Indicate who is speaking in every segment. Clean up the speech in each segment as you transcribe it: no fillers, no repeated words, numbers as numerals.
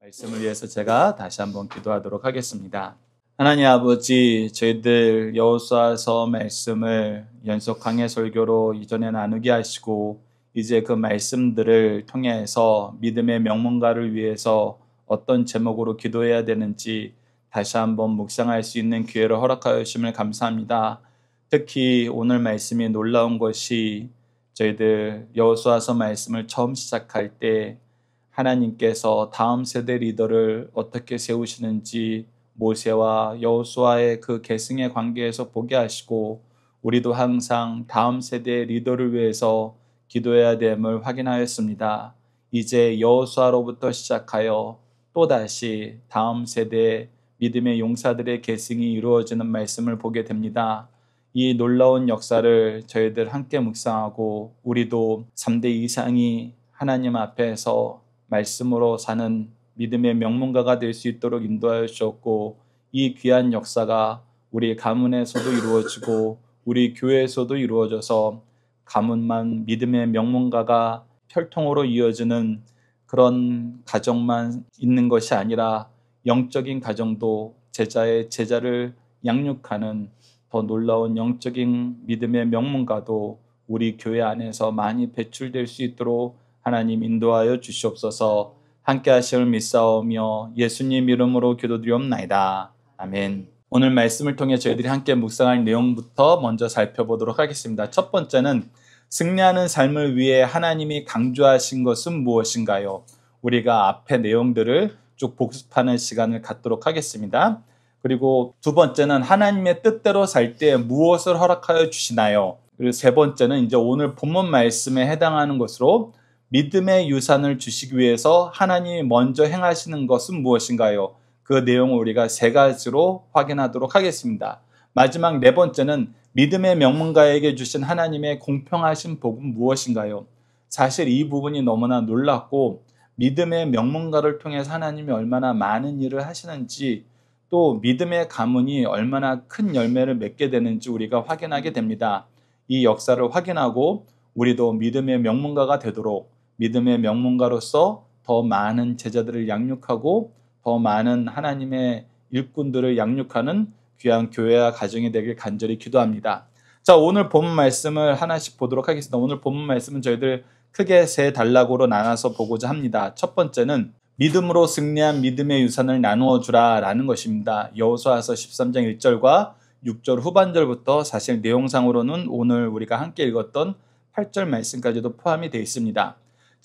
Speaker 1: 말씀을 위해서 제가 다시 한번 기도하도록 하겠습니다. 하나님 아버지, 저희들 여호수아서 말씀을 연속 강해 설교로 이전에 나누게 하시고 이제 그 말씀들을 통해서 믿음의 명문가를 위해서 어떤 제목으로 기도해야 되는지 다시 한번 묵상할 수 있는 기회를 허락하여 주심을 감사합니다. 특히 오늘 말씀이 놀라운 것이 저희들 여호수아서 말씀을 처음 시작할 때 하나님께서 다음 세대 리더를 어떻게 세우시는지 모세와 여호수아의 그 계승의 관계에서 보게 하시고 우리도 항상 다음 세대의 리더를 위해서 기도해야 됨을 확인하였습니다. 이제 여호수아로부터 시작하여 또다시 다음 세대 믿음의 용사들의 계승이 이루어지는 말씀을 보게 됩니다. 이 놀라운 역사를 저희들 함께 묵상하고 우리도 3대 이상이 하나님 앞에서 말씀으로 사는 믿음의 명문가가 될 수 있도록 인도하여 주셨고 이 귀한 역사가 우리 가문에서도 이루어지고 우리 교회에서도 이루어져서 가문만 믿음의 명문가가 혈통으로 이어지는 그런 가정만 있는 것이 아니라 영적인 가정도 제자의 제자를 양육하는 더 놀라운 영적인 믿음의 명문가도 우리 교회 안에서 많이 배출될 수 있도록 하나님 인도하여 주시옵소서. 함께 하심을 믿사오며 예수님 이름으로 기도드리옵나이다. 아멘. 오늘 말씀을 통해 저희들이 함께 묵상할 내용부터 먼저 살펴보도록 하겠습니다. 첫 번째는 승리하는 삶을 위해 하나님이 강조하신 것은 무엇인가요? 우리가 앞의 내용들을 쭉 복습하는 시간을 갖도록 하겠습니다. 그리고 두 번째는 하나님의 뜻대로 살 때 무엇을 허락하여 주시나요? 그리고 세 번째는 이제 오늘 본문 말씀에 해당하는 것으로 믿음의 유산을 주시기 위해서 하나님이 먼저 행하시는 것은 무엇인가요? 그 내용을 우리가 세 가지로 확인하도록 하겠습니다. 마지막 네 번째는 믿음의 명문가에게 주신 하나님의 공평하신 복은 무엇인가요? 사실 이 부분이 너무나 놀랍고 믿음의 명문가를 통해서 하나님이 얼마나 많은 일을 하시는지 또 믿음의 가문이 얼마나 큰 열매를 맺게 되는지 우리가 확인하게 됩니다. 이 역사를 확인하고 우리도 믿음의 명문가가 되도록 믿음의 명문가로서 더 많은 제자들을 양육하고 더 많은 하나님의 일꾼들을 양육하는 귀한 교회와 가정이 되길 간절히 기도합니다. 자, 오늘 본문 말씀을 하나씩 보도록 하겠습니다. 오늘 본문 말씀은 저희들 크게 세 단락으로 나눠서 보고자 합니다. 첫 번째는 믿음으로 승리한 믿음의 유산을 나누어 주라 라는 것입니다. 여호수아서 13장 1절과 6절 후반절부터 사실 내용상으로는 오늘 우리가 함께 읽었던 8절 말씀까지도 포함이 되어 있습니다.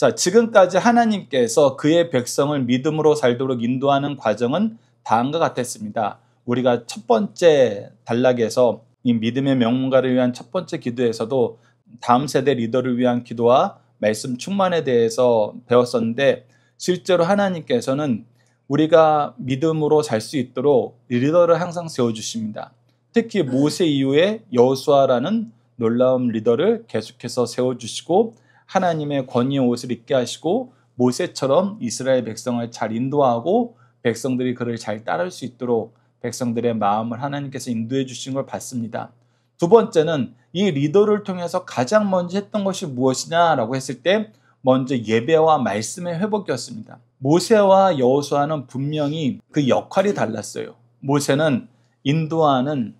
Speaker 1: 자, 지금까지 하나님께서 그의 백성을 믿음으로 살도록 인도하는 과정은 다음과 같았습니다. 우리가 첫 번째 단락에서 이 믿음의 명문가를 위한 첫 번째 기도에서도 다음 세대 리더를 위한 기도와 말씀 충만에 대해서 배웠었는데 실제로 하나님께서는 우리가 믿음으로 살 수 있도록 리더를 항상 세워주십니다. 특히 모세 이후에 여호수아라는 놀라운 리더를 계속해서 세워주시고 하나님의 권위의 옷을 입게 하시고 모세처럼 이스라엘 백성을 잘 인도하고 백성들이 그를 잘 따를 수 있도록 백성들의 마음을 하나님께서 인도해 주신 걸 봤습니다. 두 번째는 이 리더를 통해서 가장 먼저 했던 것이 무엇이냐라고 했을 때 먼저 예배와 말씀의 회복이었습니다. 모세와 여호수아는 분명히 그 역할이 달랐어요. 모세는 인도하는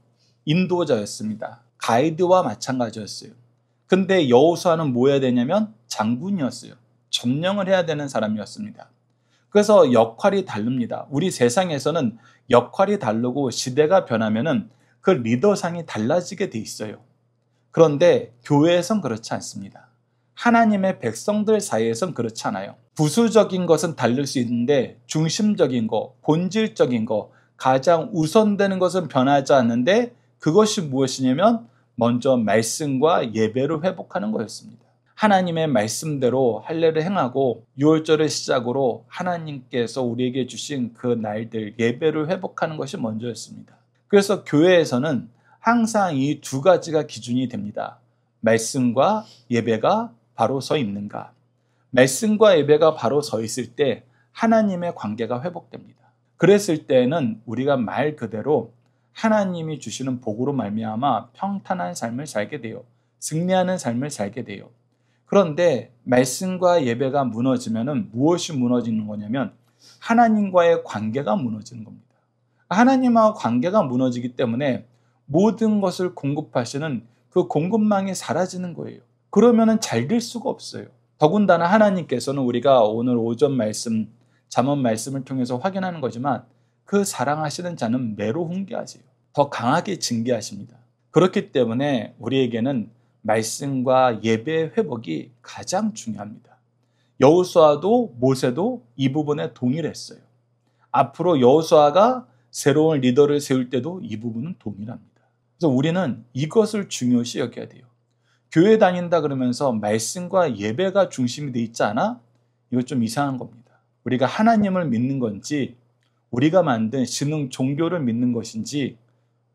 Speaker 1: 인도자였습니다. 가이드와 마찬가지였어요. 근데 여호수아는 뭐 해야 되냐면 장군이었어요. 점령을 해야 되는 사람이었습니다. 그래서 역할이 다릅니다. 우리 세상에서는 역할이 다르고 시대가 변하면은 그 리더상이 달라지게 돼 있어요. 그런데 교회에선 그렇지 않습니다. 하나님의 백성들 사이에선 그렇지 않아요. 부수적인 것은 다를 수 있는데 중심적인 거, 본질적인 거, 가장 우선되는 것은 변하지 않는데 그것이 무엇이냐면 먼저 말씀과 예배를 회복하는 거였습니다. 하나님의 말씀대로 할례를 행하고 6월절을 시작으로 하나님께서 우리에게 주신 그 날들 예배를 회복하는 것이 먼저였습니다. 그래서 교회에서는 항상 이 두 가지가 기준이 됩니다. 말씀과 예배가 바로 서 있는가. 말씀과 예배가 바로 서 있을 때 하나님의 관계가 회복됩니다. 그랬을 때는 우리가 말 그대로 하나님이 주시는 복으로 말미암아 평탄한 삶을 살게 돼요. 승리하는 삶을 살게 돼요. 그런데 말씀과 예배가 무너지면은 무엇이 무너지는 거냐면 하나님과의 관계가 무너지는 겁니다. 하나님과 관계가 무너지기 때문에 모든 것을 공급하시는 그 공급망이 사라지는 거예요. 그러면은 잘 될 수가 없어요. 더군다나 하나님께서는 우리가 오늘 오전 말씀, 잠언 말씀을 통해서 확인하는 거지만 그 사랑하시는 자는 매로 훈계하세요. 더 강하게 징계하십니다. 그렇기 때문에 우리에게는 말씀과 예배의 회복이 가장 중요합니다. 여호수아도 모세도 이 부분에 동일했어요. 앞으로 여호수아가 새로운 리더를 세울 때도 이 부분은 동일합니다. 그래서 우리는 이것을 중요시 여겨야 돼요. 교회 다닌다 그러면서 말씀과 예배가 중심이 돼 있지 않아? 이거 좀 이상한 겁니다. 우리가 하나님을 믿는 건지 우리가 만든 신흥 종교를 믿는 것인지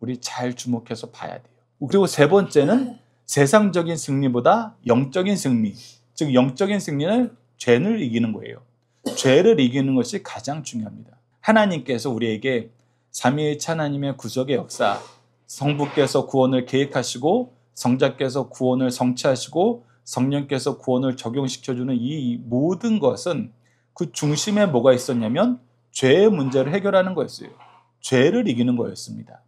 Speaker 1: 우리 잘 주목해서 봐야 돼요. 그리고 세 번째는 세상적인 승리보다 영적인 승리, 즉 영적인 승리는 죄를 이기는 거예요. 죄를 이기는 것이 가장 중요합니다. 하나님께서 우리에게 삼위일체 하나님의 구속의 역사, 성부께서 구원을 계획하시고 성자께서 구원을 성취하시고 성령께서 구원을 적용시켜주는 이 모든 것은 그 중심에 뭐가 있었냐면 죄의 문제를 해결하는 거였어요. 죄를 이기는 거였습니다.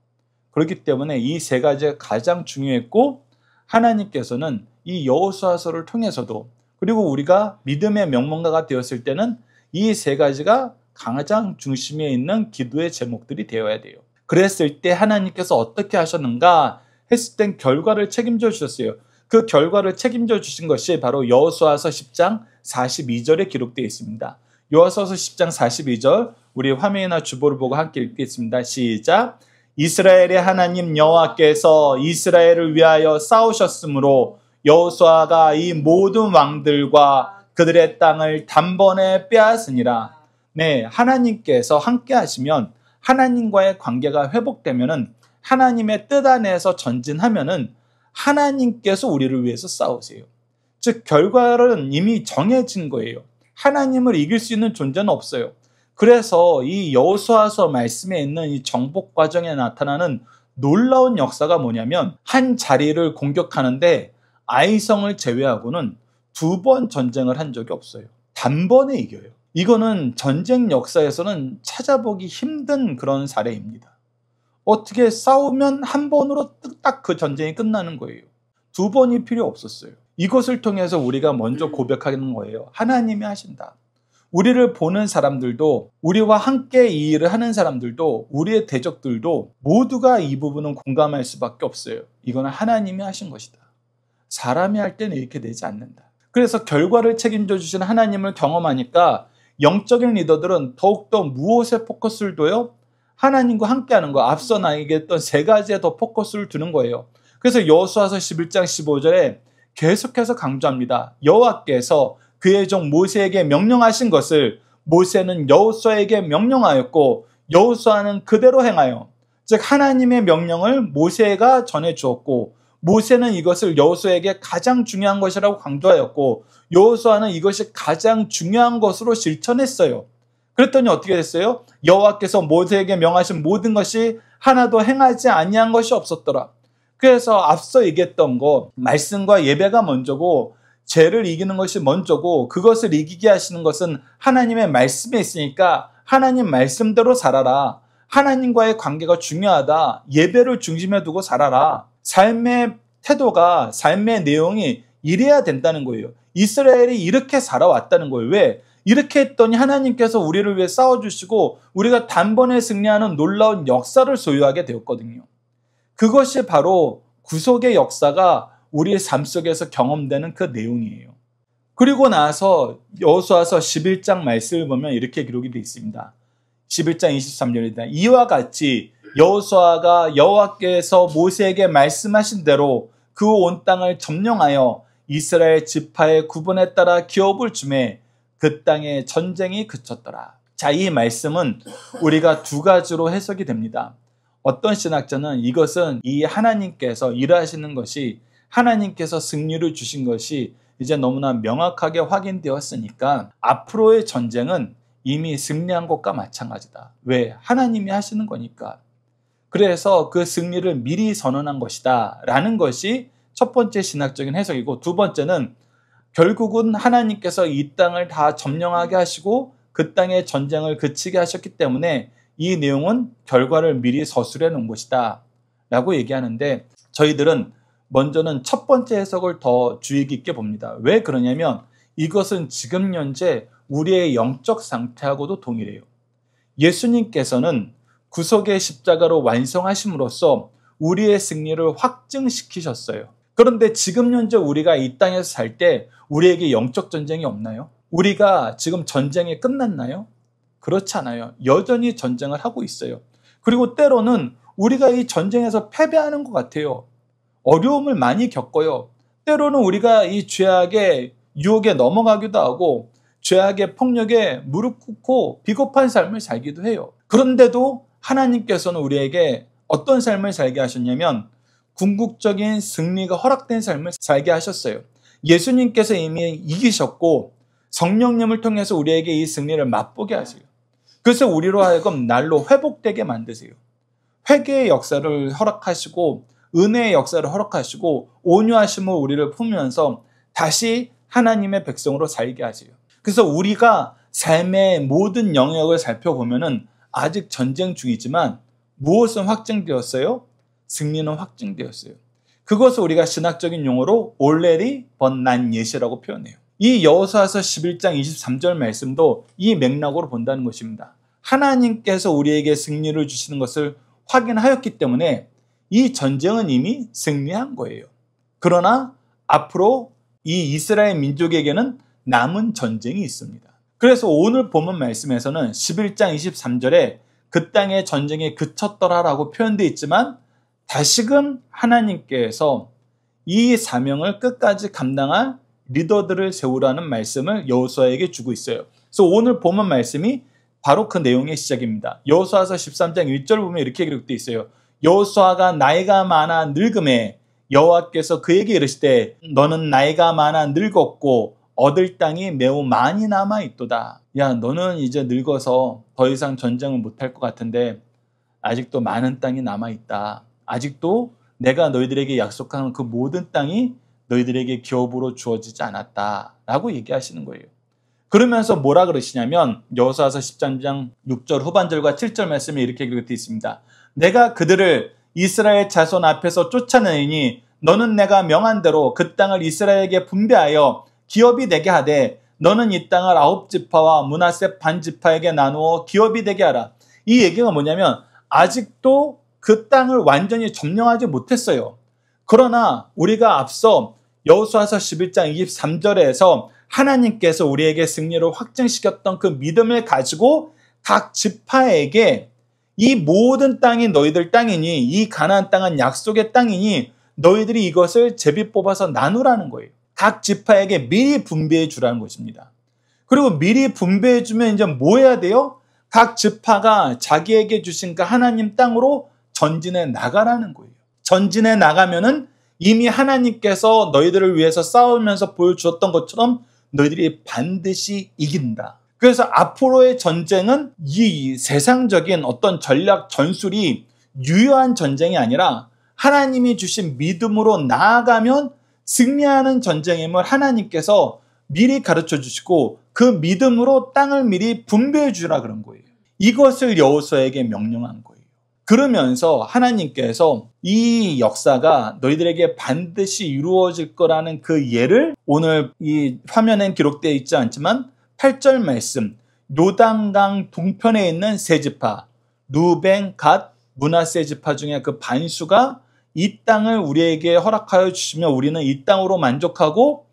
Speaker 1: 그렇기 때문에 이 세 가지가 가장 중요했고 하나님께서는 이 여호수아서를 통해서도 그리고 우리가 믿음의 명문가가 되었을 때는 이 세 가지가 가장 중심에 있는 기도의 제목들이 되어야 돼요. 그랬을 때 하나님께서 어떻게 하셨는가 했을 땐 결과를 책임져 주셨어요. 그 결과를 책임져 주신 것이 바로 여호수아서 10장 42절에 기록되어 있습니다. 여호수아서 10장 42절 우리 화면이나 주보를 보고 함께 읽겠습니다. 시작. 이스라엘의 하나님 여호와께서 이스라엘을 위하여 싸우셨으므로 여호수아가 이 모든 왕들과 그들의 땅을 단번에 빼앗으니라. 네, 하나님께서 함께 하시면 하나님과의 관계가 회복되면은 하나님의 뜻 안에서 전진하면은 하나님께서 우리를 위해서 싸우세요. 즉 결과는 이미 정해진 거예요. 하나님을 이길 수 있는 존재는 없어요. 그래서 이 여호수아서 말씀에 있는 이 정복 과정에 나타나는 놀라운 역사가 뭐냐면 한 자리를 공격하는데 아이성을 제외하고는 2번 전쟁을 한 적이 없어요. 단번에 이겨요. 이거는 전쟁 역사에서는 찾아보기 힘든 그런 사례입니다. 어떻게 싸우면 한 번으로 딱 그 전쟁이 끝나는 거예요. 2번이 필요 없었어요. 이것을 통해서 우리가 먼저 고백하는 거예요. 하나님이 하신다. 우리를 보는 사람들도 우리와 함께 이 일을 하는 사람들도 우리의 대적들도 모두가 이 부분은 공감할 수밖에 없어요. 이거는 하나님이 하신 것이다. 사람이 할 때는 이렇게 되지 않는다. 그래서 결과를 책임져 주시는 하나님을 경험하니까 영적인 리더들은 더욱더 무엇에 포커스를 둬요? 하나님과 함께하는 거. 앞서 나에게했던 세 가지에 더 포커스를 두는 거예요. 그래서 여호수아서 11장 15절에 계속해서 강조합니다. 여호와께서 그의 종 모세에게 명령하신 것을 모세는 여호수아에게 명령하였고 여호수아는 그대로 행하여 즉 하나님의 명령을 모세가 전해 주었고 모세는 이것을 여호수아에게 가장 중요한 것이라고 강조하였고 여호수아는 이것이 가장 중요한 것으로 실천했어요. 그랬더니 어떻게 됐어요? 여호와께서 모세에게 명하신 모든 것이 하나도 행하지 아니한 것이 없었더라. 그래서 앞서 얘기했던 거 말씀과 예배가 먼저고 죄를 이기는 것이 먼저고 그것을 이기게 하시는 것은 하나님의 말씀에 있으니까 하나님 말씀대로 살아라. 하나님과의 관계가 중요하다. 예배를 중심에 두고 살아라. 삶의 태도가 삶의 내용이 이래야 된다는 거예요. 이스라엘이 이렇게 살아왔다는 거예요. 왜? 이렇게 했더니 하나님께서 우리를 위해 싸워주시고 우리가 단번에 승리하는 놀라운 역사를 소유하게 되었거든요. 그것이 바로 구속의 역사가 우리의 삶 속에서 경험되는 그 내용이에요. 그리고 나서 여호수아서 11장 말씀을 보면 이렇게 기록이 되어 있습니다. 11장 23절입니다. 이와 같이 여호수아가 여호와께서 모세에게 말씀하신 대로 그 온 땅을 점령하여 이스라엘 지파의 구분에 따라 기업을 주매 그 땅에 전쟁이 그쳤더라. 자, 이 말씀은 우리가 두 가지로 해석이 됩니다. 어떤 신학자는 이것은 이 하나님께서 일하시는 것이 하나님께서 승리를 주신 것이 이제 너무나 명확하게 확인되었으니까 앞으로의 전쟁은 이미 승리한 것과 마찬가지다. 왜? 하나님이 하시는 거니까. 그래서 그 승리를 미리 선언한 것이다 라는 것이 첫 번째 신학적인 해석이고 두 번째는 결국은 하나님께서 이 땅을 다 점령하게 하시고 그 땅의 전쟁을 그치게 하셨기 때문에 이 내용은 결과를 미리 서술해 놓은 것이다 라고 얘기하는데, 저희들은 먼저는 첫 번째 해석을 더 주의 깊게 봅니다. 왜 그러냐면 이것은 지금 현재 우리의 영적 상태하고도 동일해요. 예수님께서는 구속의 십자가로 완성하심으로써 우리의 승리를 확증시키셨어요. 그런데 지금 현재 우리가 이 땅에서 살 때 우리에게 영적 전쟁이 없나요? 우리가 지금 전쟁이 끝났나요? 그렇지 않아요. 여전히 전쟁을 하고 있어요. 그리고 때로는 우리가 이 전쟁에서 패배하는 것 같아요. 어려움을 많이 겪어요. 때로는 우리가 이 죄악의 유혹에 넘어가기도 하고 죄악의 폭력에 무릎 꿇고 비겁한 삶을 살기도 해요. 그런데도 하나님께서는 우리에게 어떤 삶을 살게 하셨냐면 궁극적인 승리가 허락된 삶을 살게 하셨어요. 예수님께서 이미 이기셨고 성령님을 통해서 우리에게 이 승리를 맛보게 하세요. 그래서 우리로 하여금 날로 회복되게 만드세요. 회개의 역사를 허락하시고 은혜의 역사를 허락하시고 온유하심을 우리를 품으면서 다시 하나님의 백성으로 살게 하세요. 그래서 우리가 삶의 모든 영역을 살펴보면은 아직 전쟁 중이지만 무엇은 확정되었어요? 승리는 확정되었어요. 그것을 우리가 신학적인 용어로 already but not yet이라고 표현해요. 이 여호수아서 11장 23절 말씀도 이 맥락으로 본다는 것입니다. 하나님께서 우리에게 승리를 주시는 것을 확인하였기 때문에 이 전쟁은 이미 승리한 거예요. 그러나 앞으로 이 이스라엘 민족에게는 남은 전쟁이 있습니다. 그래서 오늘 본문 말씀에서는 11장 23절에 그 땅의 전쟁이 그쳤더라라고 표현되어 있지만 다시금 하나님께서 이 사명을 끝까지 감당할 리더들을 세우라는 말씀을 여호수아에게 주고 있어요. 그래서 오늘 본문 말씀이 바로 그 내용의 시작입니다. 여호수아서 13장 1절 보면 이렇게 기록되어 있어요. 여호수아가 나이가 많아 늙음에 여호와께서 그에게 이르시되 너는 나이가 많아 늙었고 얻을 땅이 매우 많이 남아있도다. 야, 너는 이제 늙어서 더 이상 전쟁을 못할 것 같은데 아직도 많은 땅이 남아있다. 아직도 내가 너희들에게 약속한 그 모든 땅이 너희들에게 기업으로 주어지지 않았다 라고 얘기하시는 거예요. 그러면서 뭐라 그러시냐면 여호수아서 13장 6절 후반절과 7절 말씀에 이렇게 기록되어 있습니다. 내가 그들을 이스라엘 자손 앞에서 쫓아내니 너는 내가 명한 대로 그 땅을 이스라엘에게 분배하여 기업이 되게 하되 너는 이 땅을 9지파와 므낫세 반지파에게 나누어 기업이 되게 하라. 이 얘기가 뭐냐면 아직도 그 땅을 완전히 점령하지 못했어요. 그러나 우리가 앞서 여호수아서 11장 23절에서 하나님께서 우리에게 승리를 확증시켰던 그 믿음을 가지고 각 지파에게 이 모든 땅이 너희들 땅이니 이 가나안 땅은 약속의 땅이니 너희들이 이것을 제비 뽑아서 나누라는 거예요. 각 지파에게 미리 분배해 주라는 것입니다. 그리고 미리 분배해 주면 이제 뭐 해야 돼요? 각 지파가 자기에게 주신 그 하나님 땅으로 전진해 나가라는 거예요. 전진해 나가면은 이미 하나님께서 너희들을 위해서 싸우면서 보여주었던 것처럼 너희들이 반드시 이긴다. 그래서 앞으로의 전쟁은 이 세상적인 어떤 전략 전술이 유효한 전쟁이 아니라 하나님이 주신 믿음으로 나아가면 승리하는 전쟁임을 하나님께서 미리 가르쳐 주시고 그 믿음으로 땅을 미리 분배해 주라 그런 거예요. 이것을 여호수아에게 명령한 거예요. 그러면서 하나님께서 이 역사가 너희들에게 반드시 이루어질 거라는 그 예를 오늘 이 화면엔 기록되어 있지 않지만 8절 말씀 요단강 동편에 있는 세 지파 루벤, 갓, 므낫세 지파 중에 그 반수가 이 땅을 우리에게 허락하여 주시면 우리는 이 땅으로 만족하고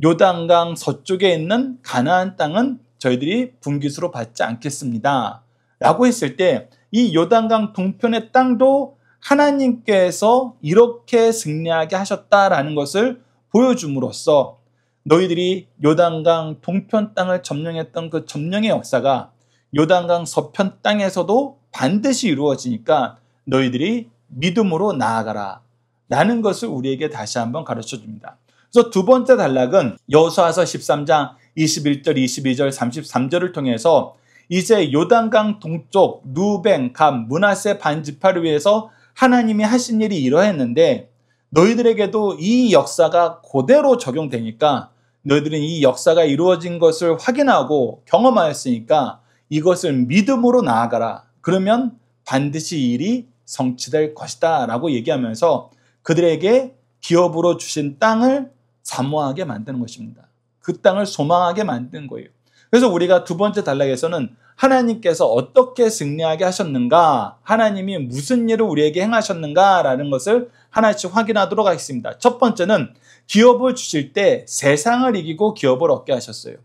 Speaker 1: 요단강 서쪽에 있는 가나안 땅은 저희들이 분깃으로 받지 않겠습니다. 라고 했을 때 이 요단강 동편의 땅도 하나님께서 이렇게 승리하게 하셨다라는 것을 보여줌으로써 너희들이 요단강 동편 땅을 점령했던 그 점령의 역사가 요단강 서편 땅에서도 반드시 이루어지니까 너희들이 믿음으로 나아가라 라는 것을 우리에게 다시 한번 가르쳐 줍니다. 그래서 두 번째 단락은 여호수아서 13장 21절, 22절, 33절을 통해서 이제 요단강 동쪽 루벤, 갓, 므낫세 반지파를 위해서 하나님이 하신 일이 이러했는데 너희들에게도 이 역사가 그대로 적용되니까 너희들은 이 역사가 이루어진 것을 확인하고 경험하였으니까 이것을 믿음으로 나아가라. 그러면 반드시 이 일이 성취될 것이다 라고 얘기하면서 그들에게 기업으로 주신 땅을 사모하게 만드는 것입니다. 그 땅을 소망하게 만든 거예요. 그래서 우리가 두 번째 단락에서는 하나님께서 어떻게 승리하게 하셨는가, 하나님이 무슨 일을 우리에게 행하셨는가라는 것을 하나씩 확인하도록 하겠습니다. 첫 번째는 기업을 주실 때 세상을 이기고 기업을 얻게 하셨어요.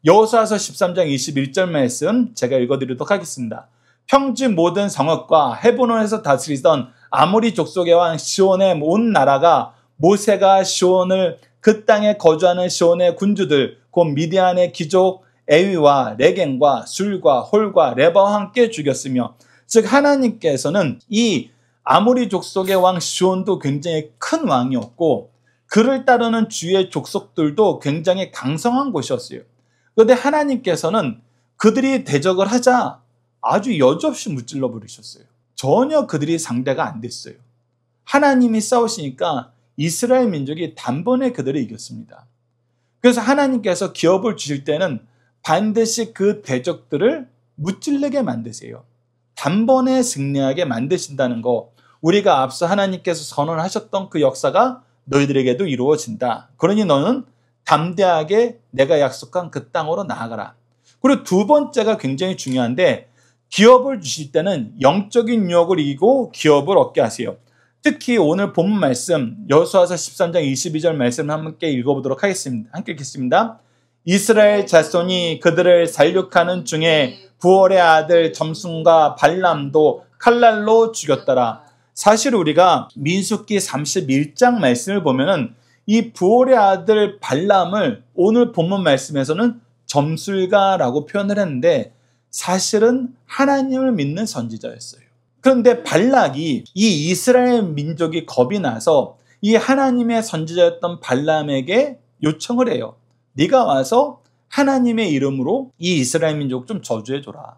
Speaker 1: 여호수아서 13장 21절 말씀 제가 읽어드리도록 하겠습니다. 평지 모든 성읍과 헤브론에서 다스리던 아모리 족속의 왕 시온의 온 나라가 모세가 시온을 그 땅에 거주하는 시온의 군주들 곧 미디안의 귀족 에위와 레겐과 술과 홀과 레바와 함께 죽였으며, 즉 하나님께서는 이 아모리 족속의 왕 시온도 굉장히 큰 왕이었고 그를 따르는 주의 족속들도 굉장히 강성한 곳이었어요. 그런데 하나님께서는 그들이 대적을 하자 아주 여지없이 무찔러 버리셨어요. 전혀 그들이 상대가 안 됐어요. 하나님이 싸우시니까 이스라엘 민족이 단번에 그들을 이겼습니다. 그래서 하나님께서 기업을 주실 때는 반드시 그 대적들을 무찔르게 만드세요. 단번에 승리하게 만드신다는 거, 우리가 앞서 하나님께서 선언하셨던 그 역사가 너희들에게도 이루어진다. 그러니 너는 담대하게 내가 약속한 그 땅으로 나아가라. 그리고 두 번째가 굉장히 중요한데, 기업을 주실 때는 영적인 유혹을 이기고 기업을 얻게 하세요. 특히 오늘 본문 말씀 여호수아서 13장 22절 말씀을 함께 읽어보도록 하겠습니다. 함께 읽겠습니다. 이스라엘 자손이 그들을 살육하는 중에 부올의 아들 점순과 발람도 칼날로 죽였더라. 사실 우리가 민수기 31장 말씀을 보면은 이 부올의 아들 발람을 오늘 본문 말씀에서는 점술가라고 표현을 했는데 사실은 하나님을 믿는 선지자였어요. 그런데 발락이 이 이스라엘 민족이 겁이 나서 이 하나님의 선지자였던 발람에게 요청을 해요. 네가 와서 하나님의 이름으로 이 이스라엘 민족 좀 저주해줘라.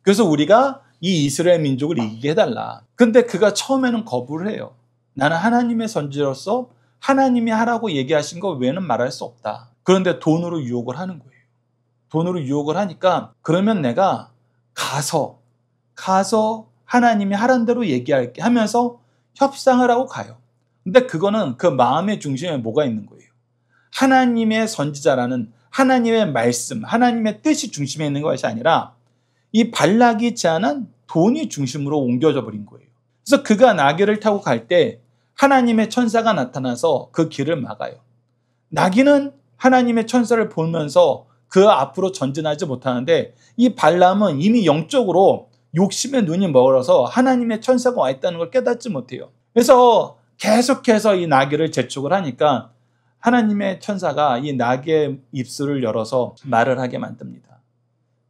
Speaker 1: 그래서 우리가 이 이스라엘 민족을 이기게 해달라. 근데 그가 처음에는 거부를 해요. 나는 하나님의 선지자로서 하나님이 하라고 얘기하신 거 외에는 말할 수 없다. 그런데 돈으로 유혹을 하는 거예요. 돈으로 유혹을 하니까 그러면 내가 가서 하나님이 하란 대로 얘기할게 하면서 협상을 하고 가요. 근데 그거는 그 마음의 중심에 뭐가 있는 거예요? 하나님의 선지자라는 하나님의 말씀, 하나님의 뜻이 중심에 있는 것이 아니라 이 발락이 제안한 돈이 중심으로 옮겨져 버린 거예요. 그래서 그가 나귀를 타고 갈 때 하나님의 천사가 나타나서 그 길을 막아요. 나귀는 하나님의 천사를 보면서 그 앞으로 전진하지 못하는데 이 발람은 이미 영적으로 욕심의 눈이 멀어서 하나님의 천사가 와 있다는 걸 깨닫지 못해요. 그래서 계속해서 이 나귀를 재촉을 하니까 하나님의 천사가 이 나귀의 입술을 열어서 말을 하게 만듭니다.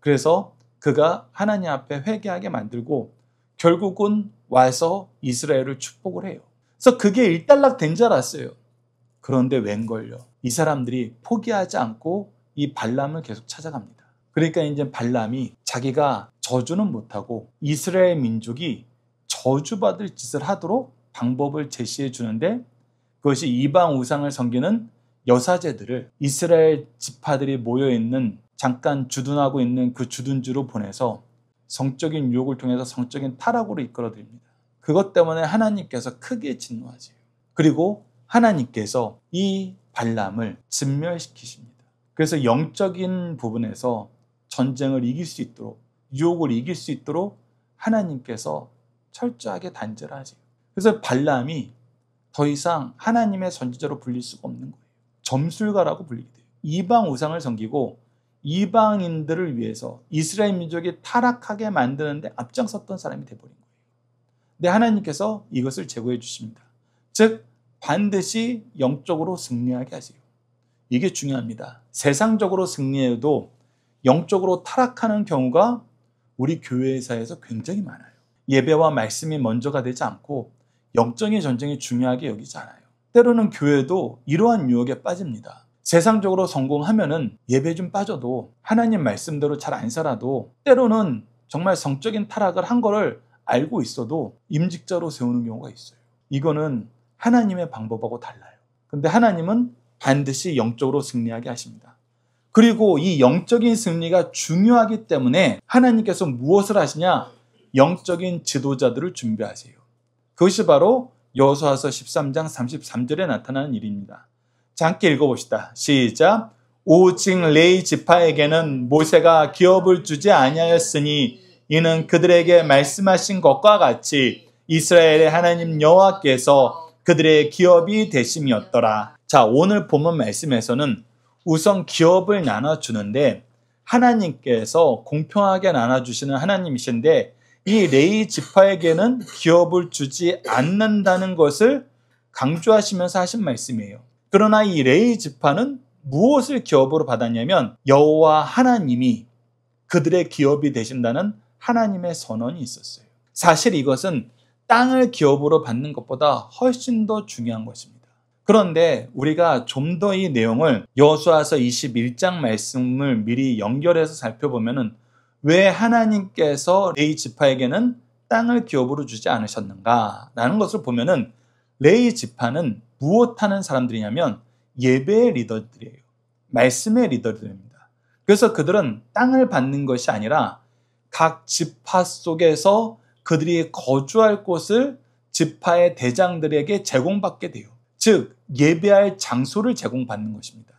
Speaker 1: 그래서 그가 하나님 앞에 회개하게 만들고 결국은 와서 이스라엘을 축복을 해요. 그래서 그게 일단락된 줄 알았어요. 그런데 웬걸요? 이 사람들이 포기하지 않고 이 발람을 계속 찾아갑니다. 그러니까 이제 발람이 자기가 저주는 못하고 이스라엘 민족이 저주받을 짓을 하도록 방법을 제시해 주는데 그것이 이방 우상을 섬기는 여사제들을 이스라엘 지파들이 모여있는 잠깐 주둔하고 있는 그 주둔지로 보내서 성적인 유혹을 통해서 성적인 타락으로 이끌어드립니다. 그것 때문에 하나님께서 크게 진노하세요. 그리고 하나님께서 이 발람을 진멸시키십니다. 그래서 영적인 부분에서 전쟁을 이길 수 있도록 유혹을 이길 수 있도록 하나님께서 철저하게 단죄를 하세요. 그래서 발람이 더 이상 하나님의 선지자로 불릴 수가 없는 거예요. 점술가라고 불리게 돼요. 이방 우상을 섬기고 이방인들을 위해서 이스라엘 민족이 타락하게 만드는데 앞장섰던 사람이 되어버린 거예요. 근데 하나님께서 이것을 제거해 주십니다. 즉 반드시 영적으로 승리하게 하세요. 이게 중요합니다. 세상적으로 승리해도 영적으로 타락하는 경우가 우리 교회사에서 굉장히 많아요. 예배와 말씀이 먼저가 되지 않고 영적인 전쟁이 중요하게 여기지 않아요. 때로는 교회도 이러한 유혹에 빠집니다. 세상적으로 성공하면은 예배 좀 빠져도 하나님 말씀대로 잘 안 살아도 때로는 정말 성적인 타락을 한 거를 알고 있어도 임직자로 세우는 경우가 있어요. 이거는 하나님의 방법하고 달라요. 근데 하나님은 반드시 영적으로 승리하게 하십니다. 그리고 이 영적인 승리가 중요하기 때문에 하나님께서 무엇을 하시냐? 영적인 지도자들을 준비하세요. 그것이 바로 여호수아서 13장 33절에 나타나는 일입니다. 자, 함께 읽어봅시다. 시작. 오직 레위 지파에게는 모세가 기업을 주지 아니하였으니 이는 그들에게 말씀하신 것과 같이 이스라엘의 하나님 여호와께서 그들의 기업이 되심이었더라. 자, 오늘 본문 말씀에서는 우선 기업을 나눠주는데 하나님께서 공평하게 나눠주시는 하나님이신데 이 레위 지파에게는 기업을 주지 않는다는 것을 강조하시면서 하신 말씀이에요. 그러나 이 레위 지파는 무엇을 기업으로 받았냐면 여호와 하나님이 그들의 기업이 되신다는 하나님의 선언이 있었어요. 사실 이것은 땅을 기업으로 받는 것보다 훨씬 더 중요한 것입니다. 그런데 우리가 좀 더 이 내용을 여호수아서 21장 말씀을 미리 연결해서 살펴보면은 왜 하나님께서 레위 지파에게는 땅을 기업으로 주지 않으셨는가라는 것을 보면은 레위 지파는 무엇하는 사람들이냐면 예배의 리더들이에요. 말씀의 리더들입니다. 그래서 그들은 땅을 받는 것이 아니라 각 지파 속에서 그들이 거주할 곳을 지파의 대장들에게 제공받게 돼요. 즉 예배할 장소를 제공받는 것입니다.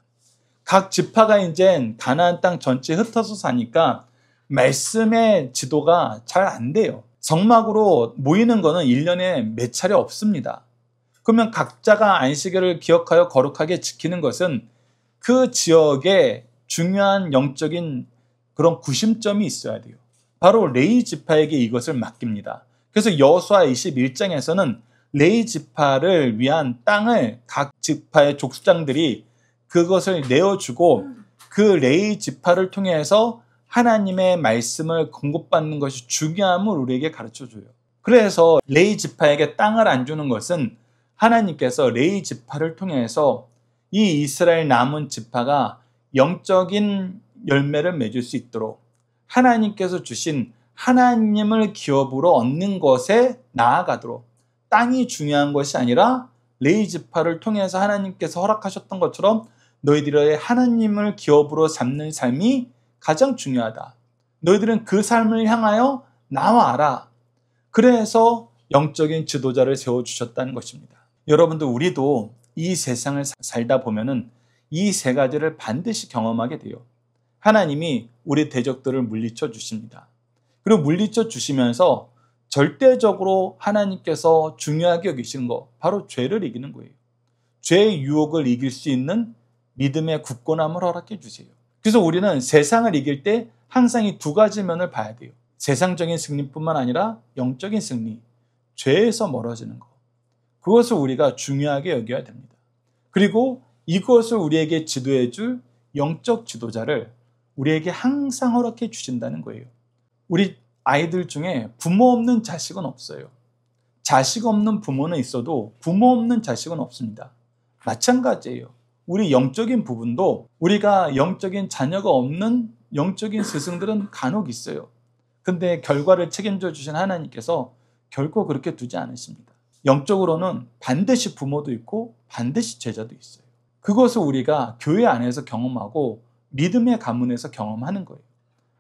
Speaker 1: 각 지파가 이제 가나안 땅 전체에 흩어서 사니까 말씀의 지도가 잘 안 돼요. 성막으로 모이는 거는 1년에 몇 차례 없습니다. 그러면 각자가 안식일을 기억하여 거룩하게 지키는 것은 그 지역에 중요한 영적인 그런 구심점이 있어야 돼요. 바로 레위 지파에게 이것을 맡깁니다. 그래서 여호수아 21장에서는 레위 지파를 위한 땅을 각 지파의 족장들이 그것을 내어주고 그 레위 지파를 통해서 하나님의 말씀을 공급받는 것이 중요함을 우리에게 가르쳐줘요. 그래서 레위 지파에게 땅을 안 주는 것은 하나님께서 레위 지파를 통해서 이 이스라엘 남은 지파가 영적인 열매를 맺을 수 있도록 하나님께서 주신 하나님을 기업으로 얻는 것에 나아가도록 땅이 중요한 것이 아니라 레위 지파를 통해서 하나님께서 허락하셨던 것처럼 너희들의 하나님을 기업으로 삼는 삶이 가장 중요하다. 너희들은 그 삶을 향하여 나와라. 그래서 영적인 지도자를 세워주셨다는 것입니다. 여러분들 우리도 이 세상을 살다 보면은 이 세 가지를 반드시 경험하게 돼요. 하나님이 우리 대적들을 물리쳐 주십니다. 그리고 물리쳐 주시면서 절대적으로 하나님께서 중요하게 여기시는 거 바로 죄를 이기는 거예요. 죄의 유혹을 이길 수 있는 믿음의 굳건함을 허락해 주세요. 그래서 우리는 세상을 이길 때 항상 이 두 가지 면을 봐야 돼요. 세상적인 승리뿐만 아니라 영적인 승리, 죄에서 멀어지는 것. 그것을 우리가 중요하게 여겨야 됩니다. 그리고 이것을 우리에게 지도해 줄 영적 지도자를 우리에게 항상 허락해 주신다는 거예요. 우리 아이들 중에 부모 없는 자식은 없어요. 자식 없는 부모는 있어도 부모 없는 자식은 없습니다. 마찬가지예요. 우리 영적인 부분도 우리가 영적인 자녀가 없는 영적인 스승들은 간혹 있어요. 근데 결과를 책임져 주신 하나님께서 결코 그렇게 두지 않으십니다. 영적으로는 반드시 부모도 있고 반드시 제자도 있어요. 그것을 우리가 교회 안에서 경험하고 믿음의 가문에서 경험하는 거예요.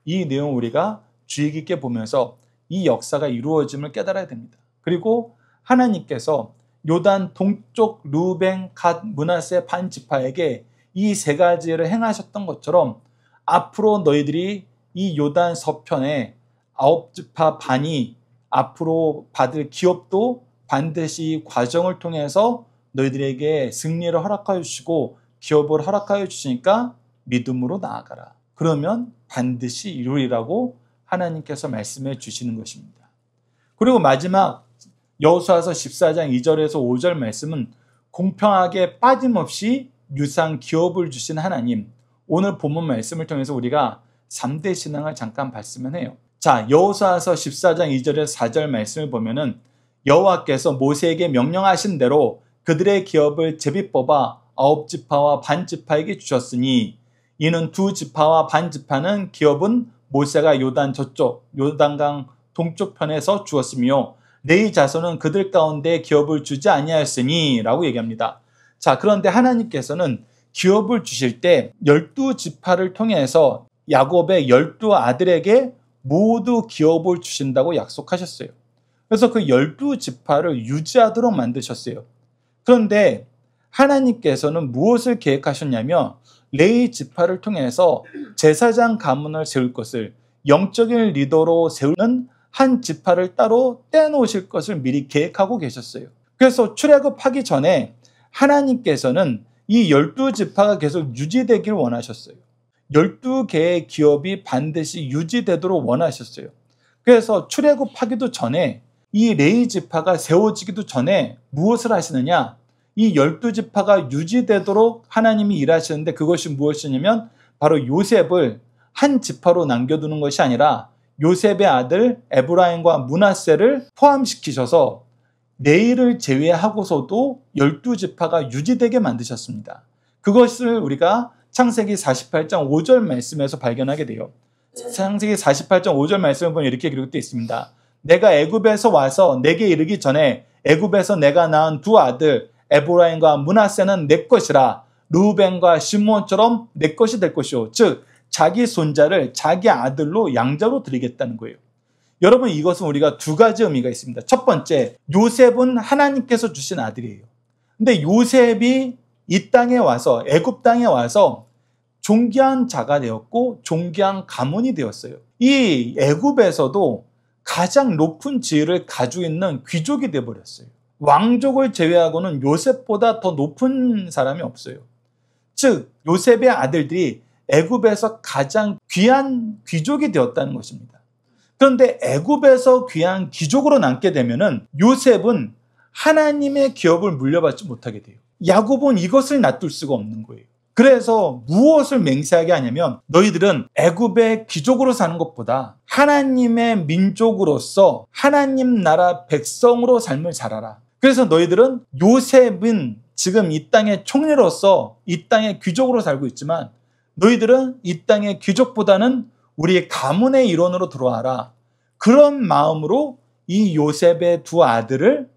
Speaker 1: 이 내용 우리가 주의 깊게 보면서 이 역사가 이루어짐을 깨달아야 됩니다. 그리고 하나님께서 요단 동쪽 루벤, 갓, 므낫세 반 지파에게 이 세 가지를 행하셨던 것처럼 앞으로 너희들이 이 요단 서편에 9지파 반이 앞으로 받을 기업도 반드시 과정을 통해서 너희들에게 승리를 허락하여 주시고 기업을 허락하여 주시니까 믿음으로 나아가라. 그러면 반드시 이루리라고 하나님께서 말씀해 주시는 것입니다. 그리고 마지막 여호수아서 14장 2절에서 5절 말씀은 공평하게 빠짐없이 유상 기업을 주신 하나님, 오늘 본문 말씀을 통해서 우리가 3대 신앙을 잠깐 봤으면 해요. 자, 여호수아서 14장 2절에서 4절 말씀을 보면은 여호와께서 모세에게 명령하신 대로 그들의 기업을 제비 뽑아 9지파와 반 지파에게 주셨으니 이는 2지파와 반 지파는 기업은 모세가 요단 저쪽 요단강 동쪽 편에서 주었으며 레위 자손은 그들 가운데 기업을 주지 아니하였으니 라고 얘기합니다. 자, 그런데 하나님께서는 기업을 주실 때 12지파를 통해서 야곱의 12아들에게 모두 기업을 주신다고 약속하셨어요. 그래서 그 12지파를 유지하도록 만드셨어요. 그런데 하나님께서는 무엇을 계획하셨냐면 레위 지파를 통해서 제사장 가문을 세울 것을, 영적인 리더로 세우는 한 지파를 따로 떼놓으실 것을 미리 계획하고 계셨어요. 그래서 출애굽하기 전에 하나님께서는 이 12지파가 계속 유지되길 원하셨어요. 12개의 기업이 반드시 유지되도록 원하셨어요. 그래서 출애굽하기도 전에 이 레위 지파가 세워지기도 전에 무엇을 하시느냐? 이 12지파가 유지되도록 하나님이 일하시는데 그것이 무엇이냐면 바로 요셉을 한 지파로 남겨두는 것이 아니라 요셉의 아들 에브라임과 므낫세를 포함시키셔서 레위를 제외하고서도 12지파가 유지되게 만드셨습니다. 그것을 우리가 창세기 48장 5절 말씀에서 발견하게 돼요. 창세기 48장 5절 말씀을 보면 이렇게 기록되어 있습니다. 내가 애굽에서 와서 내게 이르기 전에 애굽에서 내가 낳은 두 아들 에브라임과 므낫세는 내 것이라. 르우벤과 시므온처럼 내 것이 될 것이요. 즉 자기 손자를 자기 아들로 양자로 드리겠다는 거예요. 여러분, 이것은 우리가 두 가지 의미가 있습니다. 첫 번째, 요셉은 하나님께서 주신 아들이에요. 근데 요셉이 이 땅에 와서, 애굽 땅에 와서 존귀한 자가 되었고 존귀한 가문이 되었어요. 이 애굽에서도 가장 높은 지위를 가지고 있는 귀족이 되어버렸어요. 왕족을 제외하고는 요셉보다 더 높은 사람이 없어요. 즉 요셉의 아들들이 애굽에서 가장 귀한 귀족이 되었다는 것입니다. 그런데 애굽에서 귀한 귀족으로 남게 되면은 요셉은 하나님의 기업을 물려받지 못하게 돼요. 야곱은 이것을 놔둘 수가 없는 거예요. 그래서 무엇을 맹세하게 하냐면 너희들은 애굽의 귀족으로 사는 것보다 하나님의 민족으로서 하나님 나라 백성으로 삶을 살아라. 그래서 너희들은 요셉은 지금 이 땅의 총리로서 이 땅의 귀족으로 살고 있지만 너희들은 이 땅의 귀족보다는 우리의 가문의 일원으로 들어와라. 그런 마음으로 이 요셉의 두 아들을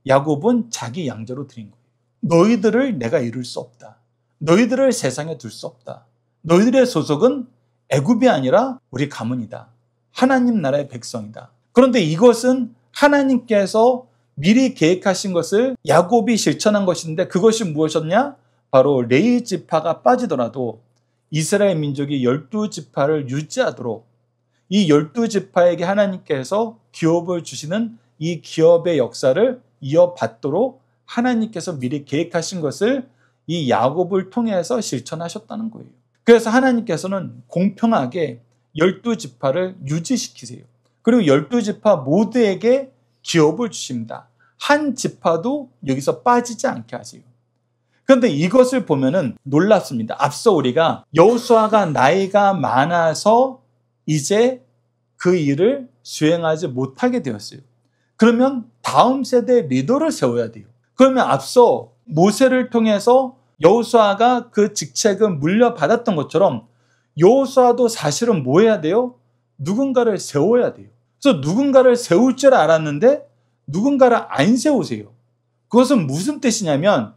Speaker 1: 야곱은 자기 양자로 드린 거예요. 너희들을 내가 이룰 수 없다. 너희들을 세상에 둘 수 없다. 너희들의 소속은 애굽이 아니라 우리 가문이다. 하나님 나라의 백성이다. 그런데 이것은 하나님께서 미리 계획하신 것을 야곱이 실천한 것인데 그것이 무엇이었냐? 바로 레위 지파가 빠지더라도 이스라엘 민족이 12지파를 유지하도록 이 12지파에게 하나님께서 기업을 주시는 이 기업의 역사를 이어받도록 하나님께서 미리 계획하신 것을 이 야곱을 통해서 실천하셨다는 거예요. 그래서 하나님께서는 공평하게 12지파를 유지시키세요. 그리고 12지파 모두에게 기업을 주십니다. 한 지파도 여기서 빠지지 않게 하세요. 그런데 이것을 보면은 놀랍습니다. 앞서 우리가 여호수아가 나이가 많아서 이제 그 일을 수행하지 못하게 되었어요. 그러면 다음 세대 리더를 세워야 돼요. 그러면 앞서 모세를 통해서 여호수아가 그 직책을 물려받았던 것처럼 여호수아도 사실은 뭐 해야 돼요? 누군가를 세워야 돼요. 그래서 누군가를 세울 줄 알았는데 누군가를 안 세우세요. 그것은 무슨 뜻이냐면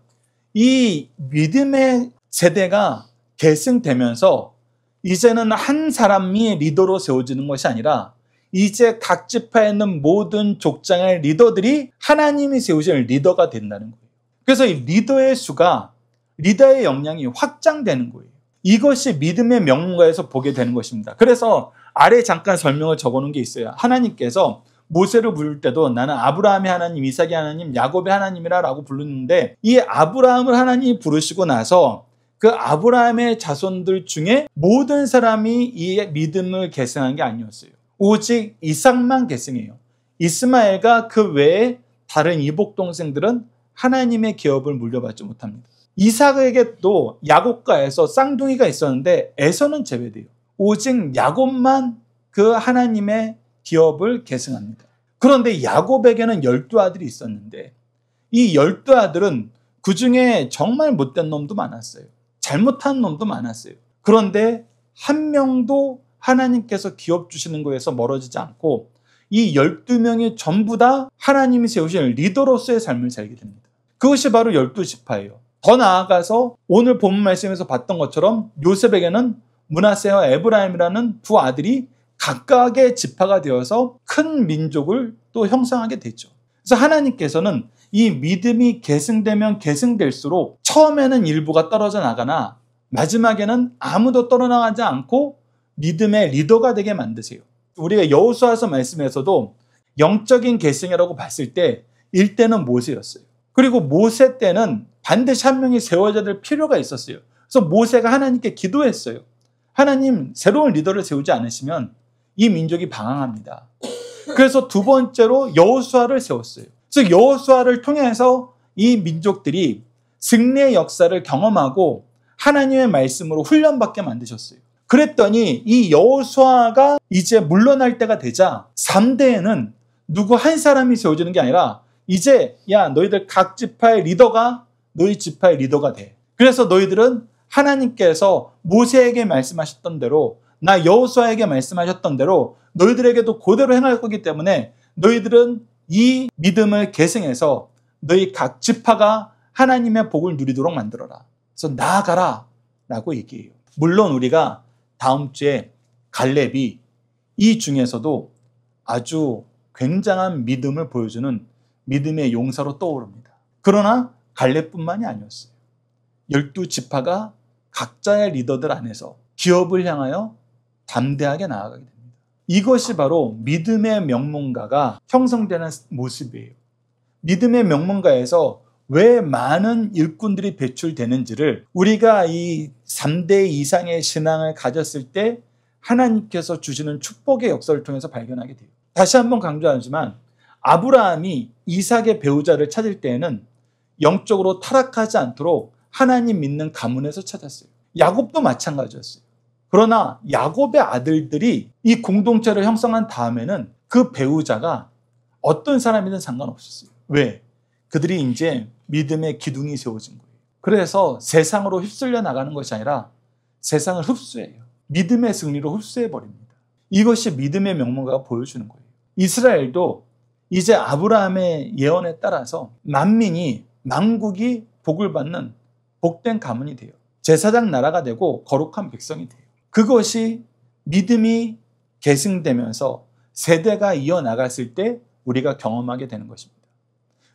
Speaker 1: 이 믿음의 세대가 계승되면서 이제는 한 사람이 리더로 세워지는 것이 아니라 이제 각 지파에 있는 모든 족장의 리더들이 하나님이 세우신 리더가 된다는 거예요. 그래서 이 리더의 수가, 리더의 역량이 확장되는 거예요. 이것이 믿음의 명문가에서 보게 되는 것입니다. 그래서 아래 잠깐 설명을 적어놓은 게 있어요. 하나님께서 모세를 부를 때도 나는 아브라함의 하나님, 이삭의 하나님, 야곱의 하나님이라 라고 부르는데 이 아브라함을 하나님이 부르시고 나서 그 아브라함의 자손들 중에 모든 사람이 이 믿음을 계승한 게 아니었어요. 오직 이삭만 계승해요. 이스마엘과 그 외에 다른 이복 동생들은 하나님의 기업을 물려받지 못합니다. 이삭에게도 야곱과에서 쌍둥이가 있었는데 에서는 제외돼요. 오직 야곱만 그 하나님의 기업을 계승합니다. 그런데 야곱에게는 12아들이 있었는데 이 12아들은 그 중에 정말 못된 놈도 많았어요. 잘못한 놈도 많았어요. 그런데 한 명도 하나님께서 기업 주시는 거에서 멀어지지 않고 이 12명이 전부 다 하나님이 세우신 리더로서의 삶을 살게 됩니다. 그것이 바로 12지파예요. 더 나아가서 오늘 본문 말씀에서 봤던 것처럼 요셉에게는 므낫세와 에브라임이라는 두 아들이 각각의 지파가 되어서 큰 민족을 또 형성하게 되죠. 그래서 하나님께서는 이 믿음이 계승되면 계승될수록 처음에는 일부가 떨어져 나가나 마지막에는 아무도 떨어나가지 않고 믿음의 리더가 되게 만드세요. 우리가 여호수아서 말씀에서도 영적인 계승이라고 봤을 때 1대는 모세였어요. 그리고 모세 때는 반드시 한 명이 세워져야 될 필요가 있었어요. 그래서 모세가 하나님께 기도했어요. 하나님, 새로운 리더를 세우지 않으시면 이 민족이 방황합니다. 그래서 두 번째로 여호수아를 세웠어요. 그래서 여호수아를 통해서 이 민족들이 승리의 역사를 경험하고 하나님의 말씀으로 훈련받게 만드셨어요. 그랬더니 이 여호수아가 이제 물러날 때가 되자 3대에는 누구 한 사람이 세워지는 게 아니라 이제 야 너희들 각 지파의 리더가 너희 지파의 리더가 돼. 그래서 너희들은 하나님께서 모세에게 말씀하셨던 대로 나 여호수아에게 말씀하셨던 대로 너희들에게도 그대로 행할 거기 때문에 너희들은 이 믿음을 계승해서 너희 각 지파가 하나님의 복을 누리도록 만들어라. 그래서 나아가라 라고 얘기해요. 물론 우리가 다음 주에 갈렙이 이 중에서도 아주 굉장한 믿음을 보여주는 믿음의 용사로 떠오릅니다. 그러나 갈렙뿐만이 아니었어요. 12지파가 각자의 리더들 안에서 기업을 향하여 담대하게 나아가게 됩니다. 이것이 바로 믿음의 명문가가 형성되는 모습이에요. 믿음의 명문가에서 왜 많은 일꾼들이 배출되는지를 우리가 이 3대 이상의 신앙을 가졌을 때 하나님께서 주시는 축복의 역사를 통해서 발견하게 돼요. 다시 한번 강조하지만 아브라함이 이삭의 배우자를 찾을 때에는 영적으로 타락하지 않도록 하나님 믿는 가문에서 찾았어요. 야곱도 마찬가지였어요. 그러나 야곱의 아들들이 이 공동체를 형성한 다음에는 그 배우자가 어떤 사람이든 상관없었어요. 왜? 그들이 이제 믿음의 기둥이 세워진 거예요. 그래서 세상으로 휩쓸려 나가는 것이 아니라 세상을 흡수해요. 믿음의 승리로 흡수해버립니다. 이것이 믿음의 명문가가 보여주는 거예요. 이스라엘도 이제 아브라함의 예언에 따라서 만민이 만국이 복을 받는 복된 가문이 돼요. 제사장 나라가 되고 거룩한 백성이 돼요. 그것이 믿음이 계승되면서 세대가 이어나갔을 때 우리가 경험하게 되는 것입니다.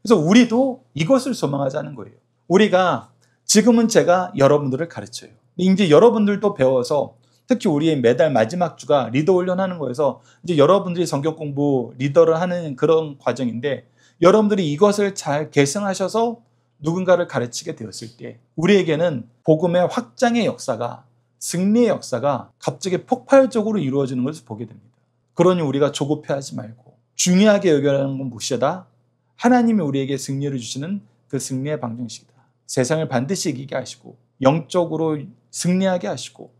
Speaker 1: 그래서 우리도 이것을 소망하자는 거예요. 우리가 지금은 제가 여러분들을 가르쳐요. 이제 여러분들도 배워서 특히 우리 매달 마지막 주가 리더 훈련하는 거에서 이제 여러분들이 성경 공부 리더를 하는 그런 과정인데 여러분들이 이것을 잘 계승하셔서 누군가를 가르치게 되었을 때 우리에게는 복음의 확장의 역사가 승리의 역사가 갑자기 폭발적으로 이루어지는 것을 보게 됩니다. 그러니 우리가 조급해하지 말고 중요하게 여겨하는 건 무엇이다? 하나님이 우리에게 승리를 주시는 그 승리의 방정식이다. 세상을 반드시 이기게 하시고 영적으로 승리하게 하시고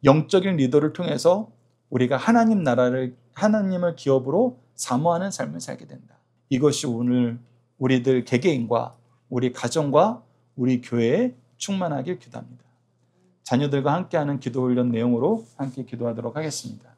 Speaker 1: 영적인 리더를 통해서 우리가 하나님 나라를 하나님을 기업으로 사모하는 삶을 살게 된다. 이것이 오늘 우리들 개개인과 우리 가정과 우리 교회에 충만하길 기도합니다. 자녀들과 함께하는 기도훈련 내용으로 함께 기도하도록 하겠습니다.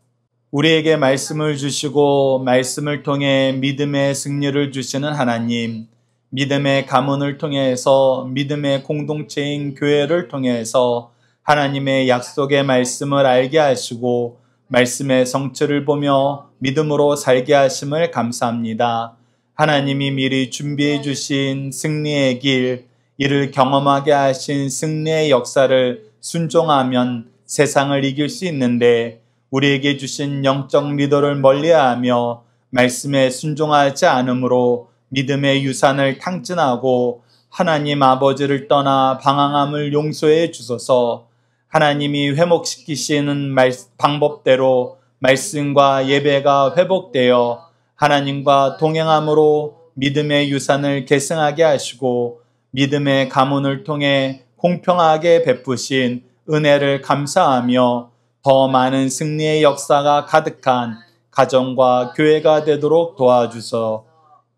Speaker 1: 우리에게 말씀을 주시고 말씀을 통해 믿음의 승리를 주시는 하나님, 믿음의 가문을 통해서 믿음의 공동체인 교회를 통해서 하나님의 약속의 말씀을 알게 하시고 말씀의 성취를 보며 믿음으로 살게 하심을 감사합니다. 하나님이 미리 준비해 주신 승리의 길, 이를 경험하게 하신 승리의 역사를 순종하면 세상을 이길 수 있는데 우리에게 주신 영적 리더를 멀리하며 말씀에 순종하지 않으므로 믿음의 유산을 탕진하고 하나님 아버지를 떠나 방황함을 용서해 주소서. 하나님이 회복시키시는 방법대로 말씀과 예배가 회복되어 하나님과 동행함으로 믿음의 유산을 계승하게 하시고 믿음의 가문을 통해 공평하게 베푸신 은혜를 감사하며 더 많은 승리의 역사가 가득한 가정과 교회가 되도록 도와주소.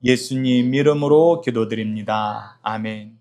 Speaker 1: 예수님 이름으로 기도드립니다. 아멘.